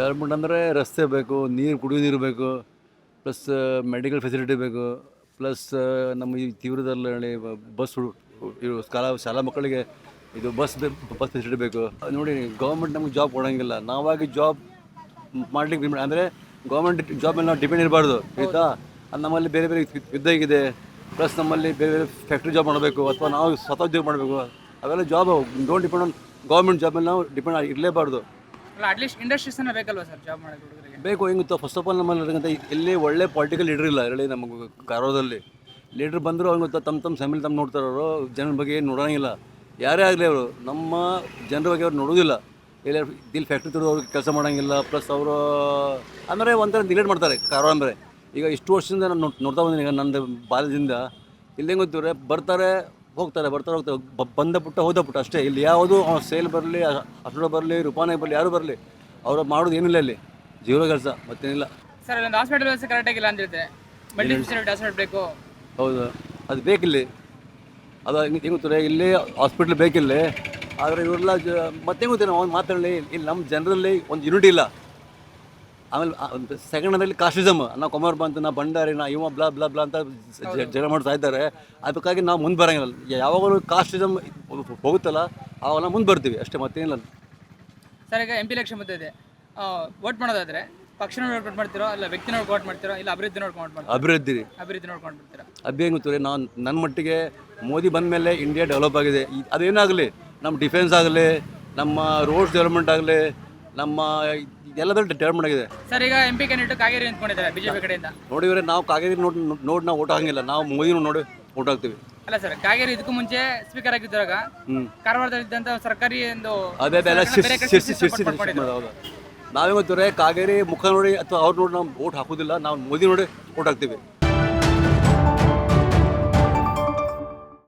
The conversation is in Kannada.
ಡೆವಲಪ್ಮೆಂಟ್ ಅಂದರೆ ರಸ್ತೆ ಬೇಕು, ಕುಡಿಯೋ ನೀರು ಬೇಕು, ಪ್ಲಸ್ ಮೆಡಿಕಲ್ ಫೆಸಿಲಿಟಿ ಬೇಕು, ಪ್ಲಸ್ ನಮ್ಮ ಈ ತೀವ್ರದಲ್ಲಿ ಬಸ್ ಇವು ಶಾಲಾ ಮಕ್ಕಳಿಗೆ ಇದು ಬಸ್ ಫೆಸಿಲಿಟಿ ಬೇಕು. ನೋಡಿ, ಗೌರ್ಮೆಂಟ್ ನಮಗೆ ಜಾಬ್ ಕೊಡೋಂಗಿಲ್ಲ, ನಾವಾಗಿ ಜಾಬ್ ಮಾಡ್ಲಿಕ್ಕೆ ಅಂದರೆ ಗೌರ್ಮೆಂಟ್ ಜಾಬ್ ಮೇಲೆ ನಾವು ಡಿಪೆಂಡ್ ಇರಬಾರ್ದು ಆಯಿತಾ. ಅದು ನಮ್ಮಲ್ಲಿ ಬೇರೆ ಬೇರೆ ಯುದ್ಧ ಇದೆ, ಪ್ಲಸ್ ನಮ್ಮಲ್ಲಿ ಬೇರೆ ಬೇರೆ ಫ್ಯಾಕ್ಟ್ರಿ ಜಾಬ್ ಮಾಡಬೇಕು ಅಥವಾ ನಾವು ಸ್ವತಃ ಉದ್ಯೋಗ ಮಾಡಬೇಕು. ಅವೆಲ್ಲ job don't depend on government job ಮೇಲೆ ನಾವು ಡಿಪೆಂಡ್ ಇರಲೇಬಾರ್ದು. ಅಲ್ಲ ಅಟ್ಲೀಸ್ಟ್ ಇಂಡಸ್ಟ್ರೀಸ್ ಬೇಕಲ್ವಾ ಸರ್ ಜಾಬ್ ಮಾಡೋದು ಹುಡುಗರಿಗೆ? ಬೇಕು. ಹೆಂಗೆ ಗೊತ್ತಾ, ಫಸ್ಟ್ ಆಫ್ ಆಲ್ ನಮ್ಮಲ್ಲಿ ಇಲ್ಲಿ ಒಳ್ಳೆ ಪೊಲಿಟಿಕಲ್ ಲೀಡರ್ ಇಲ್ಲ ಹೇಳಿ. ನಮಗೆ ಕಾರವಾರದಲ್ಲಿ ಲೀಡ್ರ್ ಬಂದರೂ ಅವ್ರಿಗೆ ಗೊತ್ತಾ, ತಮ್ಮ ಫ್ಯಾಮಿಲಿ ನೋಡ್ತಾರೆ. ಅವರು ಜನರ ಬಗ್ಗೆ ಏನು ನೋಡೋಂಗಿಲ್ಲ. ಯಾರೇ ಆಗಲಿ ಅವರು ನಮ್ಮ ಜನರ ಬಗ್ಗೆ ಅವ್ರು ನೋಡೋದಿಲ್ಲ. ಇಲ್ಲಿ ಫ್ಯಾಕ್ಟ್ರಿ ತರೋದು ಅವ್ರಿಗೆ ಕೆಲಸ ಮಾಡೋಂಗಿಲ್ಲ. ಪ್ಲಸ್ ಅವರು ಅಂದರೆ ಒಂಥರ ನಿಲೇಟ್ ಮಾಡ್ತಾರೆ ಕಾರವಾರ ಅಂದರೆ. ಈಗ ಇಷ್ಟು ವರ್ಷದಿಂದ ನಾನು ನೋಡ್ತಾ ಬಂದಿನಿ. ಈಗ ನಂದು ಬಾಲ್ಯದಿಂದ ಇಲ್ಲಿ ಹೆಂಗೆ ಗೊತ್ತಿವ್ರೆ, ಬರ್ತಾರೆ ಹೋಗ್ತಾರೆ ಬಂದ ಪುಟ್ಟ ಹೋದ ಪುಟ್ಟ ಅಷ್ಟೇ. ಇಲ್ಲಿ ಯಾವುದು ಸೇಲ್ ಬರಲಿ, ಅಷ್ಟೋ ಬರಲಿ, ರೂಪಾಯಿ ಬರಲಿ, ಯಾರು ಬರಲಿ, ಅವರು ಮಾಡೋದು ಏನಿಲ್ಲ ಇಲ್ಲಿ. ಜೀರೋ ಕೆಲಸ ಮತ್ತೇನಿಲ್ಲ. ಸರ್ ಅಲ್ಲೊಂದು ಹಾಸ್ಪಿಟಲ್ ವ್ಯವಸ್ಥೆ ಕರೆಕ್ಟಾಗಿಲ್ಲ ಅಂದಿರುತ್ತೆ. ಮಲ್ಟಿ ಸ್ಪೆಷಾಲಿಟಿ ಹಾಸ್ಪಿಟಲ್ ಬೇಕು. ಹೌದು, ಅದು ಬೇಕಿಲ್ಲಿ. ಅದು ಹೆಂಗೆ ಗೊತ್ತಿರ, ಇಲ್ಲಿ ಹಾಸ್ಪಿಟ್ಲ್ ಬೇಕಿಲ್ಲಿ. ಆದರೆ ಇವರೆಲ್ಲ ಮತ್ತೆ ಗೊತ್ತಿಲ್ಲ, ನಾವು ಮಾತಾಡಲಿ ಇಲ್ಲಿ ನಮ್ಮ ಜನರಲ್ಲಿ ಒಂದು ಯೂನಿಟಿ ಇಲ್ಲ. ಆಮೇಲೆ ಸೆಕೆಂಡ್ ಅದರಲ್ಲಿ ಕಾಸ್ಟಿಸಮ್, ನಾವು ಕೊಮರ್ ಬಂತು, ನಾ ಬಂಡಾರಿ, ನಾ ಇವ ಬ್ಲಾ ಬ್ಲಾ ಬ್ಲಾ ಅಂತ ಜಗಳ ಮಾಡ್ತಾ ಇದ್ದಾರೆ. ಅದಕ್ಕಾಗಿ ನಾವು ಮುಂದೆ ಬರೋಂಗಿಲ್ಲ. ಯಾವಾಗಲೂ ಕಾಸ್ಟಿಸಮ್ ಹೋಗುತ್ತಲ್ಲ ಆವಾಗ ನಾವು ಮುಂದೆ ಬರ್ತೀವಿ ಅಷ್ಟೇ, ಮತ್ತೇನಿಲ್ಲ. ಸರ್ ಈಗ MP ಎಲೆಕ್ಷನ್ ಬಂದಿದೆ, ವೋಟ್ ಮಾಡೋದಾದ್ರೆ ಪಕ್ಷ ನೋಡ್ಕೊಂಡು ಮಾಡ್ತಿರೋ ಇಲ್ಲ ವ್ಯಕ್ತಿ ನೋಡ್ಕೊಂಡು ವೋಟ್ ಮಾಡ್ತಿರೋ ಇಲ್ಲ ಅಭಿವೃದ್ಧಿ ನೋಡ್ಕೊಂಡು ಮಾಡ್ತೀರೋ? ಅಭಿವೃದ್ಧಿ ನೋಡ್ಕೊಂಡು ಮಾಡ್ತೀರಾ? ಅಭಿ ಹೆಂಗೆ ಗೊತ್ತಿರಿ, ನನ್ನ ಮಟ್ಟಿಗೆ ಮೋದಿ ಬಂದ ಮೇಲೆ ಇಂಡಿಯಾ ಡೆವಲಪ್ ಆಗಿದೆ. ಅದೇನಾಗಲಿ, ನಮ್ಮ ಡಿಫೆನ್ಸ್ ಆಗಲಿ, ನಮ್ಮ ರೋಡ್ಸ್ ಡೆವಲಪ್ಮೆಂಟ್ ಆಗಲಿ, ನಮ್ಮ ಎಲ್ಲದರಲ್ಲಿ ಡೆವಲಪ್ಮೆಂಟ್ ಆಗಿದೆ. ಸರ್ ಈಗ MP ಕ್ಯಾಂಡಿಡೇಟ್ ಕಾಗೇರಿ ನಿಂತ್ಕೊಂಡಿದ್ದಾರೆ ಬಿಜೆಪಿ ಕಡೆಯಿಂದ. ನೋಡಿದ್ರೆ ನಾವು ಕಾಗೇರಿ ನೋಡಿ ನಾವು ಓಟ್ ಹಾಕಂಗಿಲ್ಲ, ನಾವು ಮೋದಿನೂ ನೋಡಿ ಓಟ್ ಹಾಕ್ತೀವಿ. ಅಲ್ಲ ಸರ್, ಕಾಗೇರಿ ಇದಕ್ಕೂ ಮುಂಚೆ ಸ್ಪೀಕರ್ ಆಗಿದ್ದಾಗ ಕಾರವಾರದಲ್ಲಿದ್ದಂಥ ಸರ್ಕಾರಿ ಒಂದು ನಾವೇ ಗೊತ್ತಿದ್ರೆ ಕಾಗೇರಿ ಮುಖ ನೋಡಿ ಅಥವಾ ಅವ್ರು ನೋಡಿ ನಾವು ಓಟ್ ಹಾಕೋದಿಲ್ಲ, ನಾವು ಮೋದಿ ನೋಡಿ ಓಟ್ ಹಾಕ್ತೀವಿ.